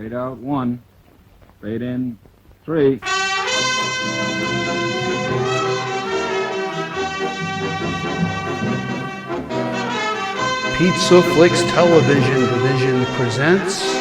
Fade out 1. Fade in 3. Pizza Flicks Television Division presents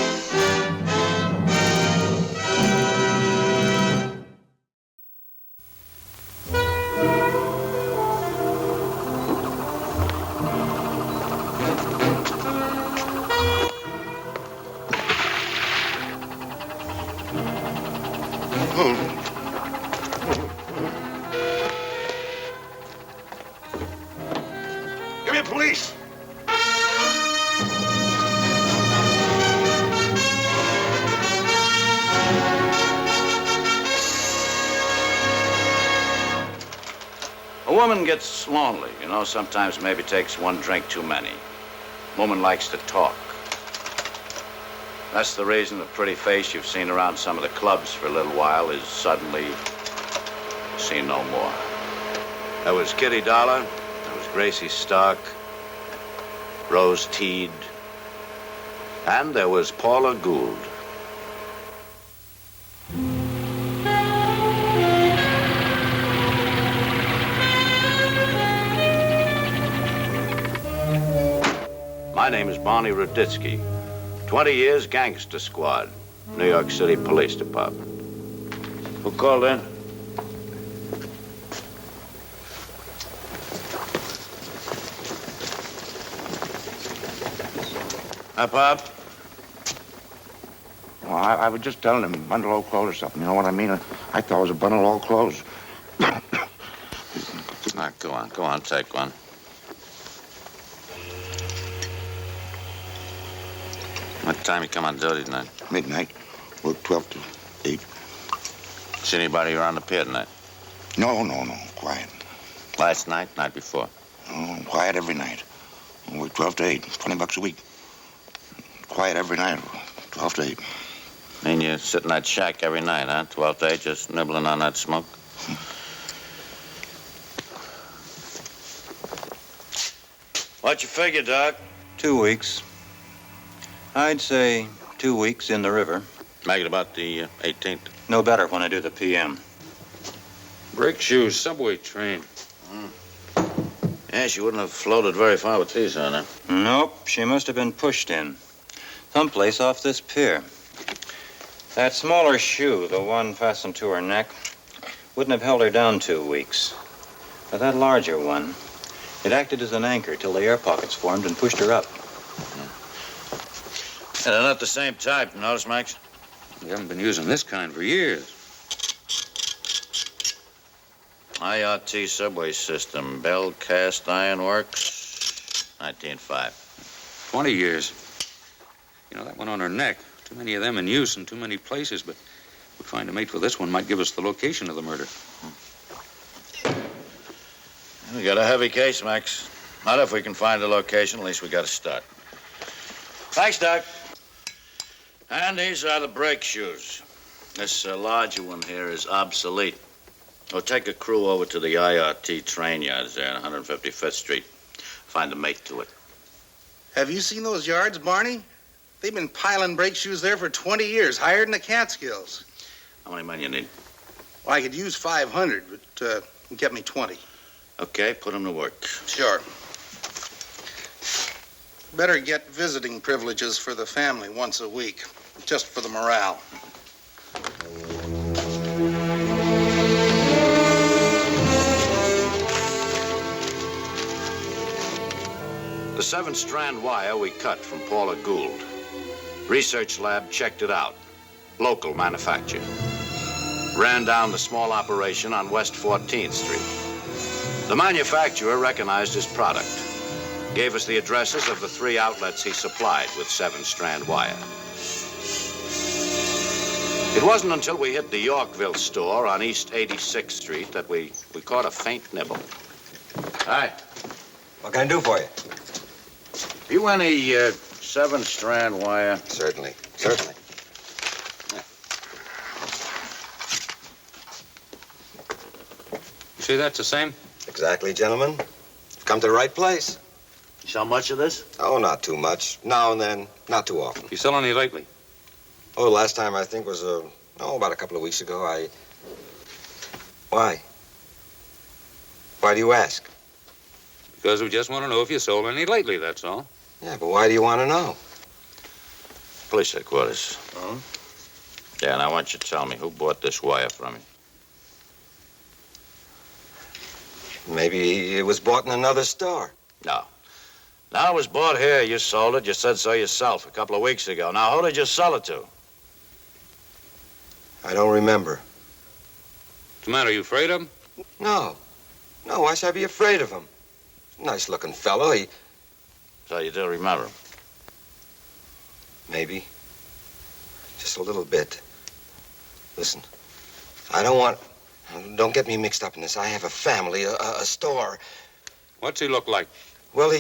Give me the police! A woman gets lonely, you know, sometimes maybe takes one drink too many. Woman likes to talk. That's the reason the pretty face you've seen around some of the clubs for a little while is suddenly seen no more. There was Kitty Dollar, there was Gracie Stark, Rose Teed, and there was Paula Gould. My name is Barney Ruditsky. 20 years Gangster Squad, New York City Police Department. Who called in? Hi, Pop. Well, I was just telling him, bundle old clothes or something. You know what I mean? I thought it was a bundle of old clothes. Go on, take one. What time you come on duty tonight? Midnight. Work 12 to 8. See anybody around the pier tonight? No. Quiet. Last night, night before? Oh, quiet every night. Work 12 to 8. $20 a week. Quiet every night. 12 to 8. Mean you sit in that shack every night, huh? 12 to 8, just nibbling on that smoke? What you figure, Doc? 2 weeks. I'd say 2 weeks in the river. Make it about the 18th. No better when I do the PM. Brake shoes, subway train. Yeah, she wouldn't have floated very far with these on her. Nope, she must have been pushed in. Someplace off this pier. That smaller shoe, the one fastened to her neck, wouldn't have held her down 2 weeks. But that larger one, it acted as an anchor till the air pockets formed and pushed her up. Yeah, they're not the same type, you notice, Max? We haven't been using this kind for years. IRT subway system, Bell Cast Iron Works, 1905. 20 years. You know, that one on her neck. Too many of them in use in too many places, but we find a mate for this one might give us the location of the murder. We got a heavy case, Max. Not if we can find the location, at least we got to start. Thanks, Doc. And these are the brake shoes. This larger one here is obsolete. We'll take a crew over to the IRT train yards there on 155th Street. Find a mate to it. Have you seen those yards, Barney? They've been piling brake shoes there for 20 years, higher than the Catskills. How many men you need? Well, I could use 500, but get me 20. Okay, put them to work. Sure. Better get visiting privileges for the family once a week, just for the morale. The 7-strand wire we cut from Paula Gould. Research lab checked it out. Local manufacture. Ran down the small operation on West 14th Street. The manufacturer recognized his product. Gave us the addresses of the 3 outlets he supplied with 7-strand wire. It wasn't until we hit the Yorkville store on East 86th Street that we caught a faint nibble. Hi. What can I do for you? You any 7-strand wire? Certainly. You see that's the same? Exactly, gentlemen. You've come to the right place. You sell much of this? Oh, not too much. Now and then, not too often. You sell any lately? Oh, last time I think was, about a couple of weeks ago. Why? Why do you ask? Because we just want to know if you sold any lately, that's all. Yeah, but why do you want to know? Police headquarters. Oh? Yeah, and I want you to tell me who bought this wire from you. Maybe it was bought in another store. No. Now it was bought here. You sold it. You said so yourself a couple of weeks ago. Now, who did you sell it to? I don't remember. What's the matter? Are you afraid of him? No. No, why should I be afraid of him? Nice-looking fellow. So you do remember him? Maybe. Just a little bit. Listen, I don't want... Don't get me mixed up in this. I have a family, a store. What's he look like? Well,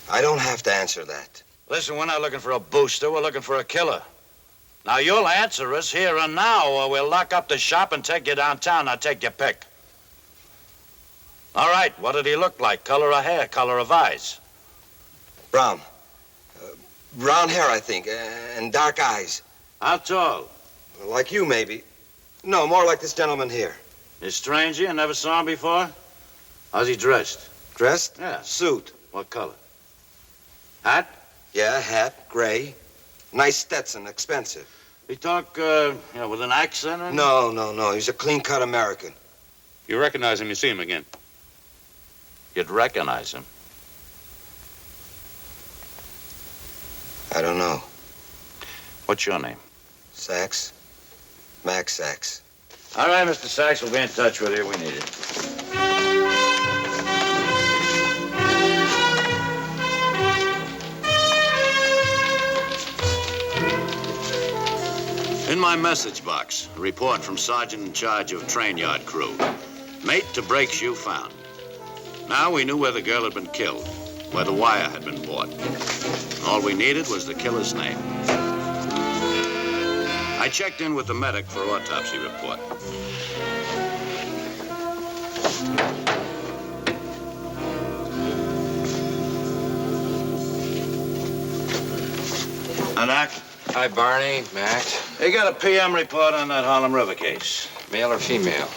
I don't have to answer that. Listen, we're not looking for a booster. We're looking for a killer. Now, you'll answer us here and now, or we'll lock up the shop and take you downtown. Now, take your pick. All right, what did he look like? Color of hair, color of eyes? Brown. Brown hair, I think, and dark eyes. How tall? Like you, maybe. No, more like this gentleman here. He's strange here? Never saw him before? How's he dressed? Dressed? Yeah. Suit. What color? Hat? Yeah, hat, gray. Nice Stetson, expensive. He talk, with an accent or anything? No. He's a clean-cut American. You recognize him, you see him again. You'd recognize him. I don't know. What's your name? Sachs. Max Sachs. All right, Mr. Sachs, we'll be in touch with you. We need it. In my message box, a report from Sergeant in charge of train yard crew. Mate to brake shoe found. Now we knew where the girl had been killed, where the wire had been bought. All we needed was the killer's name. I checked in with the medic for autopsy report. Doc? Hi, Barney, Max. They got a PM report on that Harlem River case. Male or female?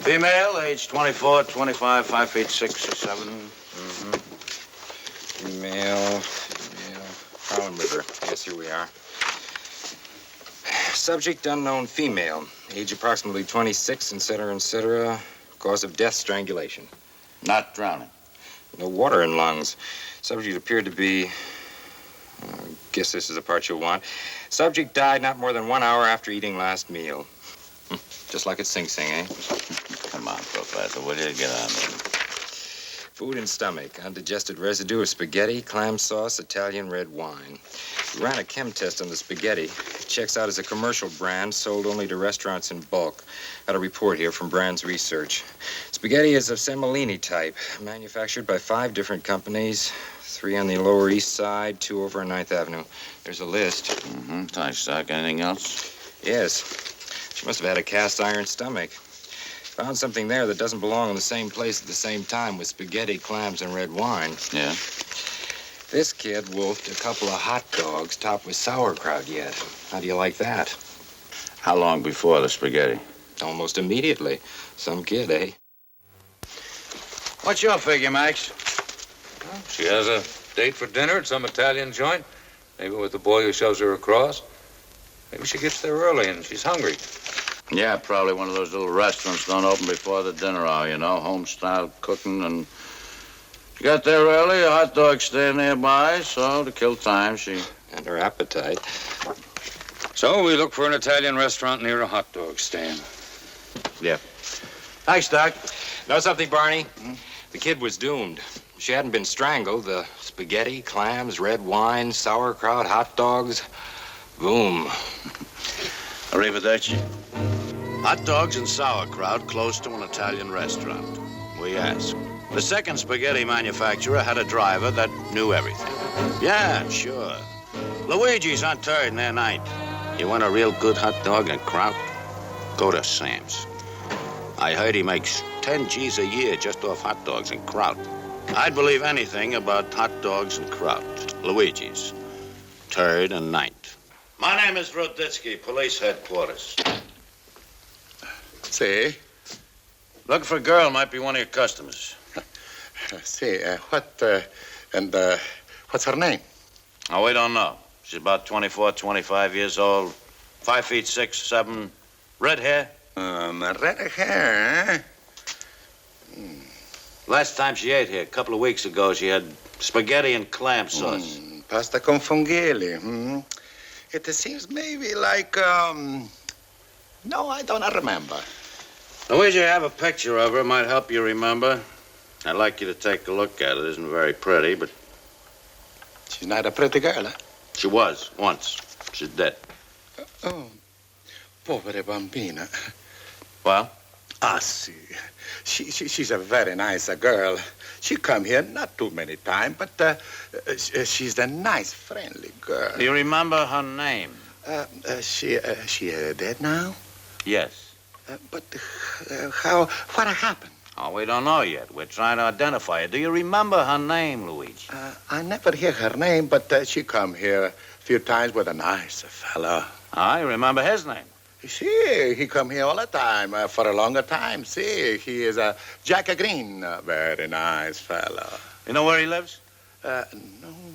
Female, age 24, 25, 5 feet 6 or 7. Female. Harlem River. Yes, here we are. Subject unknown female. Age approximately 26, etc. Cause of death, strangulation. Not drowning. No water in lungs. Subject appeared to be... guess this is the part you'll want. Subject died not more than 1 hour after eating last meal. Just like at Sing Sing, eh? Come on, Professor, will you get on there? Food and stomach. Undigested residue of spaghetti, clam sauce, Italian red wine. We ran a chem test on the spaghetti. It checks out as a commercial brand sold only to restaurants in bulk. Got a report here from Brand's research. Spaghetti is of semolini type, manufactured by 5 different companies. 3 on the Lower East Side, 2 over on 9th Avenue. There's a list. Thanks, Doc. Anything else? Yes. She must have had a cast iron stomach. Found something there that doesn't belong in the same place at the same time with spaghetti, clams, and red wine. Yeah? This kid wolfed a couple of hot dogs topped with sauerkraut yet. How do you like that? How long before the spaghetti? Almost immediately. Some kid, eh? What's your figure, Max? She has a date for dinner at some Italian joint. Maybe with the boy who shows her across. Maybe she gets there early and she's hungry. Yeah, probably one of those little restaurants don't open before the dinner hour, home-style cooking. And she got there early, a hot dog stand nearby, so to kill time, she... And her appetite. So we look for an Italian restaurant near a hot dog stand. Yeah. Thanks, Doc. Know something, Barney? The kid was doomed. If she hadn't been strangled, the spaghetti, clams, red wine, sauerkraut, hot dogs, boom. Arrivederci. Hot dogs and sauerkraut close to an Italian restaurant. We asked. The second spaghetti manufacturer had a driver that knew everything. Yeah, sure. Luigi's on 3rd and their 9th. You want a real good hot dog and kraut? Go to Sam's. I heard he makes 10 G's a year just off hot dogs and kraut. I'd believe anything about hot dogs and kraut. Luigi's. 3rd and 9th. My name is Ruditsky, police headquarters. See? Looking for a girl, might be one of your customers. See, what's her name? Oh, we don't know. She's about 24, 25 years old, 5 feet 6, 7, red hair. Red hair, eh? Last time she ate here, a couple of weeks ago, she had spaghetti and clam sauce. Pasta con funghi. It seems maybe like, no, I don't remember. Luigi, I have a picture of her. Might help you remember. I'd like you to take a look at it. It isn't very pretty, but... She's not a pretty girl, huh? She was, once. She's dead. Oh, povere bambina. Well? Ah, see. She's a very nice girl. She come here not too many times, but she's a nice, friendly girl. Do you remember her name? She dead now? Yes. But what happened? Oh, we don't know yet. We're trying to identify her. Do you remember her name, Luigi? I never hear her name, but she come here a few times with a nice fellow. I remember his name. See, he come here all the time, for a longer time. See, he is a Jack Green, very nice fellow. You know where he lives? No,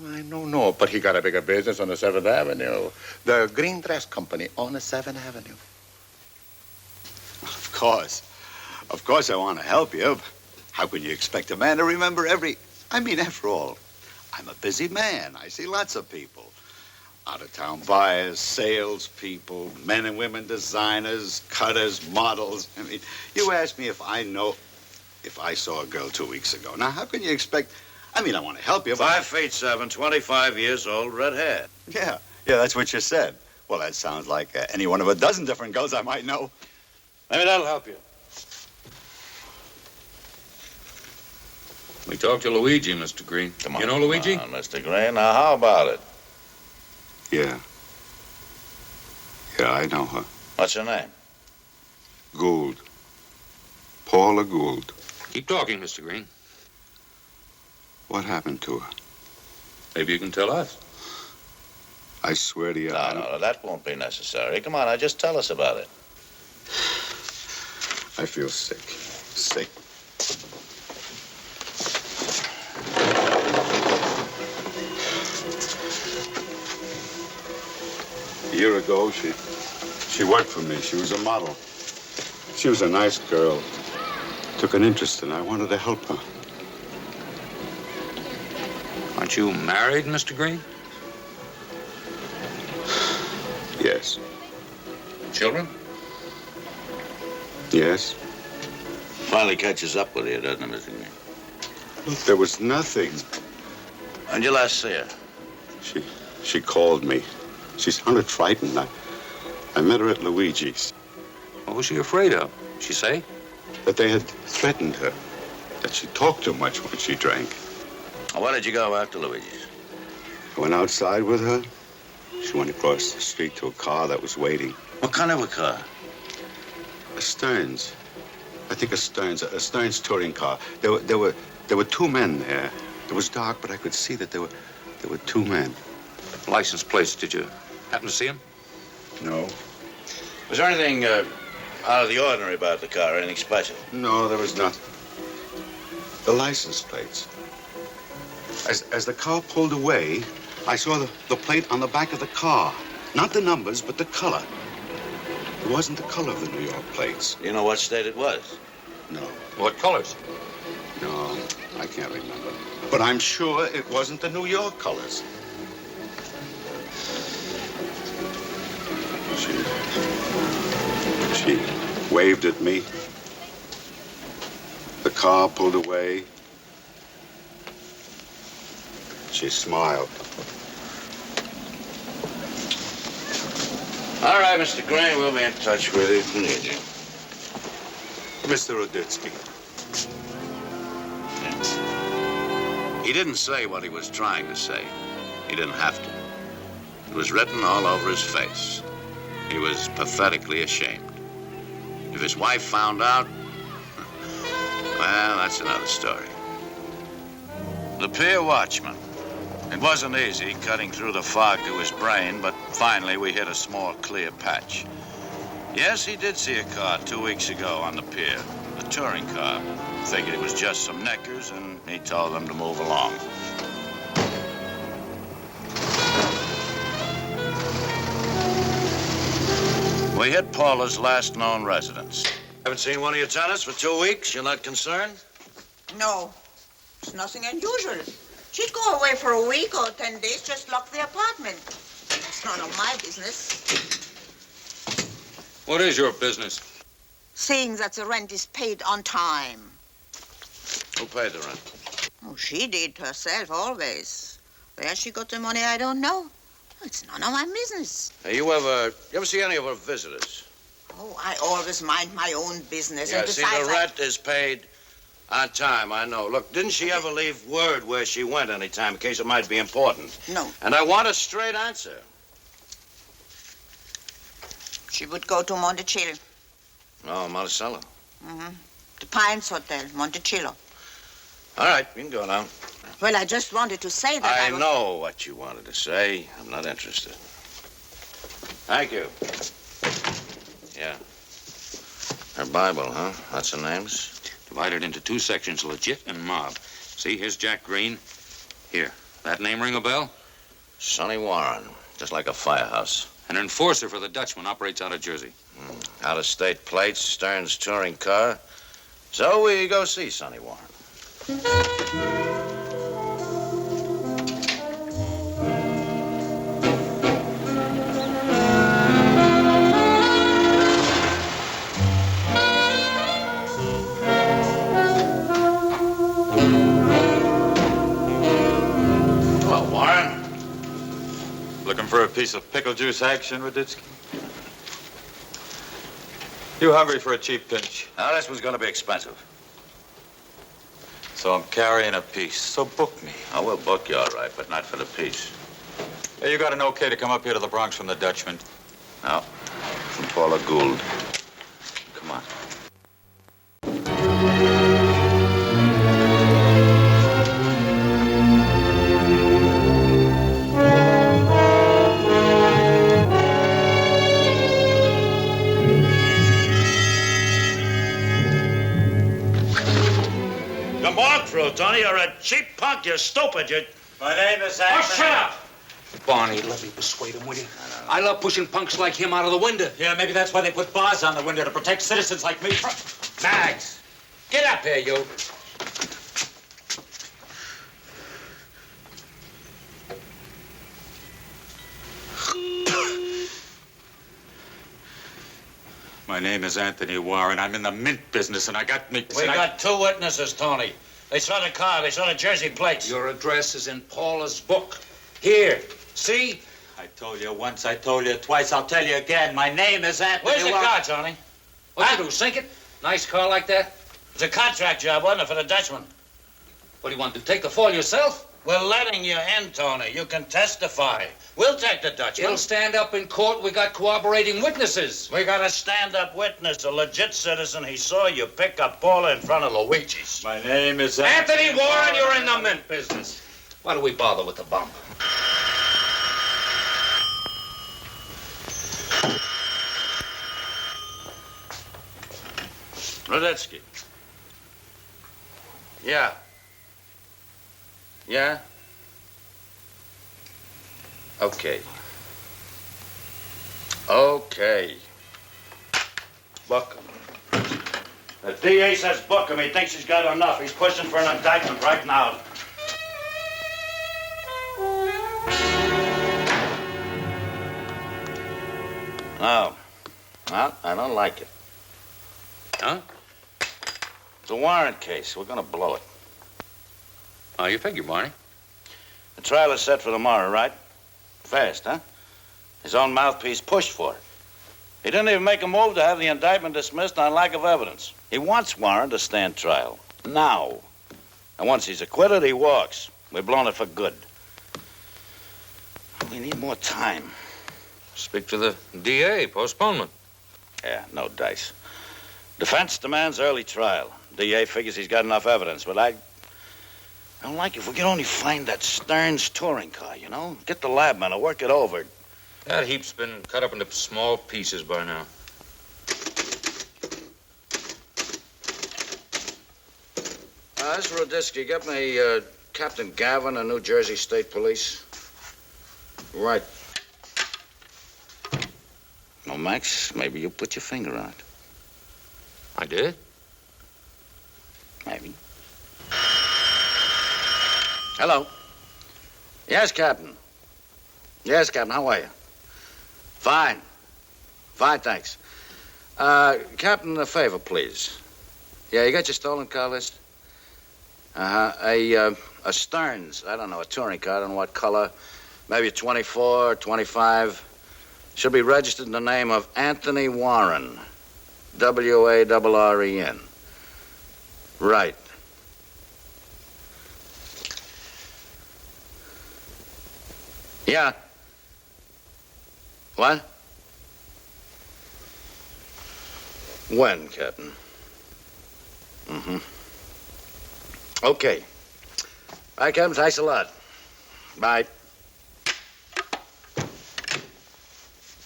I don't know, but he got a bigger business on the 7th Avenue. The Green Dress Company on the 7th Avenue. Of course I want to help you. How can you expect a man to remember after all, I'm a busy man. I see lots of people. Out-of-town buyers, salespeople, men and women designers, cutters, models. I mean, you asked me if I saw a girl 2 weeks ago. Now, how can you expect... I want to help you, but... 5 feet 7, 25 years old, red hair. Yeah, that's what you said. Well, that sounds like any one of a dozen different girls I might know. Maybe that'll help you. We talked to Luigi, Mr. Green. Come on. You know Luigi? Come on, Mr. Green. Now, how about it? Yeah, I know her. What's her name? Gould. Paula Gould. Keep talking, Mr. Green. What happened to her? Maybe you can tell us. I swear to you, No, that won't be necessary. Come on, now, just tell us about it. I feel sick. A year ago, she worked for me. She was a model. She was a nice girl. Took an interest in her. I wanted to help her. Aren't you married, Mr. Green? Yes. Children? Yes. Finally catches up with you, doesn't it, Mr. Green? Look, there was nothing. When'd you last see her? She called me. She sounded frightened. I met her at Luigi's. What was she afraid of? She say? That they had threatened her. That she talked too much when she drank. Why did you go after Luigi's? I went outside with her. She went across the street to a car that was waiting. What kind of a car? A Stearns. I think a Stearns touring car. There were two men there. It was dark, but I could see that there were two men. License plates, did you happen to see him? No. Was there anything out of the ordinary about the car, anything special? No, there was nothing. The license plates. As the car pulled away, I saw the plate on the back of the car. Not the numbers, but the color. It wasn't the color of the New York plates. You know what state it was? No. What colors? No, I can't remember. But I'm sure it wasn't the New York colors. She waved at me. The car pulled away. She smiled. All right, Mr. Green, we'll be in touch with you if we need you. Mr. Ruditsky. He didn't say what he was trying to say. He didn't have to. It was written all over his face. He was pathetically ashamed. If his wife found out, well, that's another story. The pier watchman. It wasn't easy cutting through the fog to his brain, but finally we hit a small, clear patch. Yes, he did see a car 2 weeks ago on the pier, a touring car. Figured it was just some neckers, and he told them to move along. We hit Paula's last known residence. Haven't seen one of your tenants for 2 weeks? You're not concerned? No, it's nothing unusual. She'd go away for a week or 10 days, just lock the apartment. It's none of my business. What is your business? Seeing that the rent is paid on time. Who paid the rent? Oh, she did herself, always. Where she got the money, I don't know. It's none of my business. Hey, you ever see any of her visitors? Oh, I always mind my own business. Yeah, and see, besides, the rent is paid on time, I know. Look, didn't she ever leave word where she went any time in case it might be important? No. And I want a straight answer. She would go to Monticello. Oh, Monticello. Mm-hmm. The Pines Hotel, Monticello. All right, you can go now. Well, I just wanted to say that I know what you wanted to say. I'm not interested. Thank you. Yeah. Her Bible, huh? That's her names? Divided into 2 sections, legit and mob. See, here's Jack Green. Here, that name ring a bell? Sonny Warren, just like a firehouse. An enforcer for the Dutchman, operates out of Jersey. Out-of-state plates, Stern's touring car. So we go see Sonny Warren. Well, Warren. Looking for a piece of pickle juice action, Ruditsky? You hungry for a cheap pinch? Now, this one's going to be expensive. So I'm carrying a piece. So book me. I will book you all right, but not for the piece. Hey, you got an okay to come up here to the Bronx from the Dutchman? No, from Paula Gould. Come on. Come on through, Tony. You're a cheap punk. You're stupid. My name is Oh, shut up! Barney, let me persuade him, will you? I love pushing punks like him out of the window. Yeah, maybe that's why they put bars on the window, to protect citizens like me. Mags, get up here, you. My name is Anthony Warren. I'm in the mint business, and I got me... We got 2 witnesses, Tony. They saw the car. They saw the Jersey plates. Your address is in Paula's book. Here, see? I told you once, I told you twice, I'll tell you again. My name is Anthony Where's the Warren. car, Tony? What'd you do, sink it? Nice car like that? It's a contract job, wasn't it, for the Dutchman? What do you want to take the fall yourself? We're letting you in, Tony. You can testify. We'll take the Dutchman. It'll stand up in court. We got cooperating witnesses. We got a stand-up witness, a legit citizen. He saw you pick up Paula in front of Luigi's. My name is Anthony Warren, you're in the mint business. Why do we bother with the bump? Ruditsky. Yeah. Yeah? Okay. Okay. Book him. The DA says book him. He thinks he's got enough. He's pushing for an indictment right now. No. Well, I don't like it. Huh? It's a warrant case. We're gonna blow it. How you figure, Barney? The trial is set for tomorrow, right? Fast, huh? His own mouthpiece pushed for it. He didn't even make a move to have the indictment dismissed on lack of evidence. He wants Warren to stand trial. Now. And once he's acquitted, he walks. We've blown it for good. We need more time. Speak to the DA. Postponement. Yeah, no dice. Defense demands early trial. DA figures he's got enough evidence, but I'm like if we could only find that Stearns touring car, you know? Get the lab man to work it over. That heap's been cut up into small pieces by now. This is Ruditsky. Get me Captain Gavin of New Jersey State Police. Right. No, Max, maybe you put your finger on it. I did? Maybe. Hello. Yes, Captain. Yes, Captain. How are you? Fine. Fine, thanks. Captain, a favor, please. Yeah, you got your stolen car list? A Stearns. I don't know, a touring car. I don't know what color. Maybe a 24, 25. Should be registered in the name of Anthony Warren. W-A-R-R-E-N. Right. Yeah. What? When, Captain? Mm-hmm. Okay. All right, Captain, thanks a lot. Bye.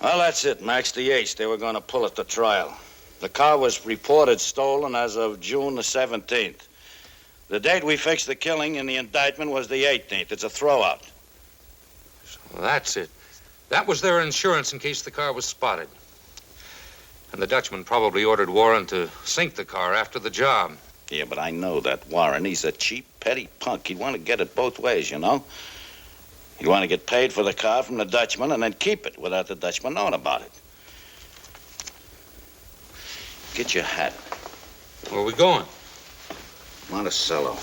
Well, that's it, Max. The 8th, they were going to pull at the trial. The car was reported stolen as of June the 17th. The date we fixed the killing in the indictment was the 18th. It's a throwout. So that's it. That was their insurance in case the car was spotted. And the Dutchman probably ordered Warren to sink the car after the job. Yeah, but I know that Warren. He's a cheap, petty punk. He'd want to get it both ways, you know? He'd want to get paid for the car from the Dutchman and then keep it without the Dutchman knowing about it. Get your hat. Where are we going? Monticello.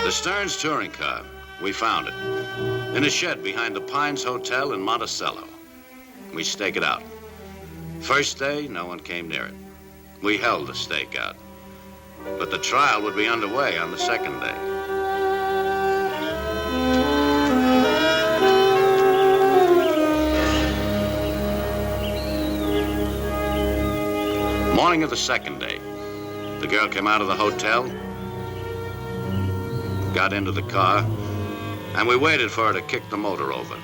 The Stearns touring car. We found it. In a shed behind the Pines Hotel in Monticello. We stake it out. First day, no one came near it. We held the stake out. But the trial would be underway on the second day. Morning of the second day, the girl came out of the hotel, got into the car, and we waited for her to kick the motor over.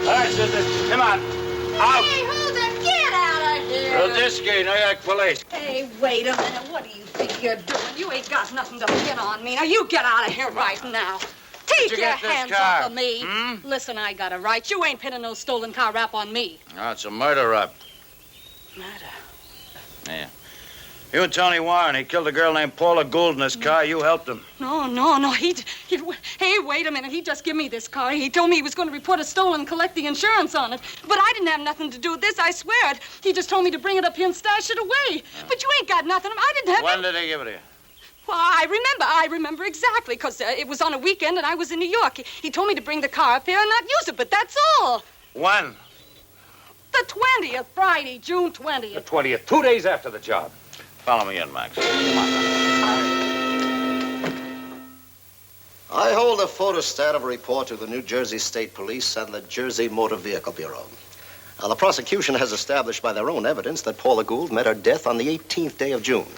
All right, sisters, come on. Out. Hey, who's it? Get out of here. Ruditsky, New York Police. Hey, wait a minute. What do you think you're doing? You ain't got nothing to pin on me. Now, you get out of here right now. Take you your get this hands car? off of me. Listen, I got a right. You ain't pinning no stolen car rap on me. Oh, it's a murder rap. Murder? Yeah. You and Tony Warren, he killed a girl named Paula Gould in his car. You helped him. No. Hey, wait a minute. He just gave me this car. He told me he was going to report it stolen and collect the insurance on it. But I didn't have nothing to do with this, I swear it. He just told me to bring it up here and stash it away. But you ain't got nothing. I didn't have... When did he give it to you? Well, I remember exactly, because it was on a weekend and I was in New York. He told me to bring the car up here and not use it, but that's all. When? The 20th, Friday, June 20th. The 20th, 2 days after the job. Follow me in, Max. Come on. I hold a photostat of a report to the New Jersey State Police and the Jersey Motor Vehicle Bureau. Now, the prosecution has established by their own evidence that Paula Gould met her death on the 18th day of June.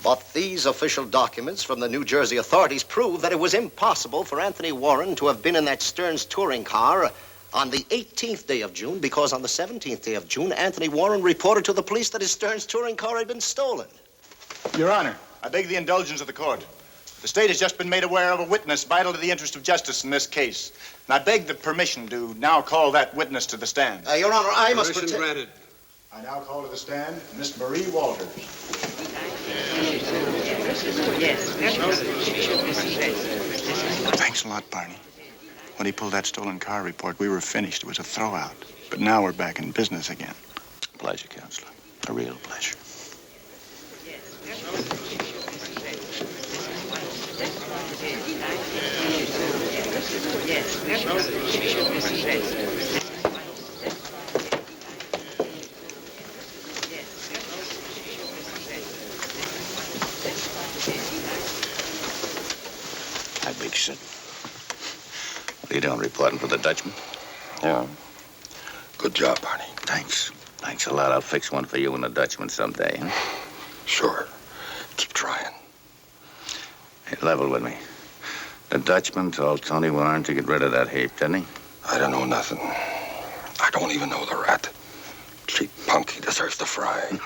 But these official documents from the New Jersey authorities prove that it was impossible for Anthony Warren to have been in that Stearns touring car on the 18th day of June, because on the 17th day of June, Anthony Warren reported to the police that his Stearns touring car had been stolen. Your Honor, I beg the indulgence of the court. The state has just been made aware of a witness vital to the interest of justice in this case. And I beg the permission to now call that witness to the stand. Your Honor, I must Permission granted. I now call to the stand Miss Marie Walters. Thanks a lot, Barney. When he pulled that stolen car report, we were finished. It was a throwout. But now we're back in business again. Pleasure, Counselor. A real pleasure. Hi, Big Sid. you doing, reporting for the Dutchman? Yeah. Good job, Barney. Thanks. Thanks a lot. I'll fix one for you and the Dutchman someday, huh? Sure. Keep trying. Hey, level with me. The Dutchman told Tony Warren to get rid of that heap, didn't he? I don't know nothing. I don't even know the rat. Cheap punk, he deserves to fry.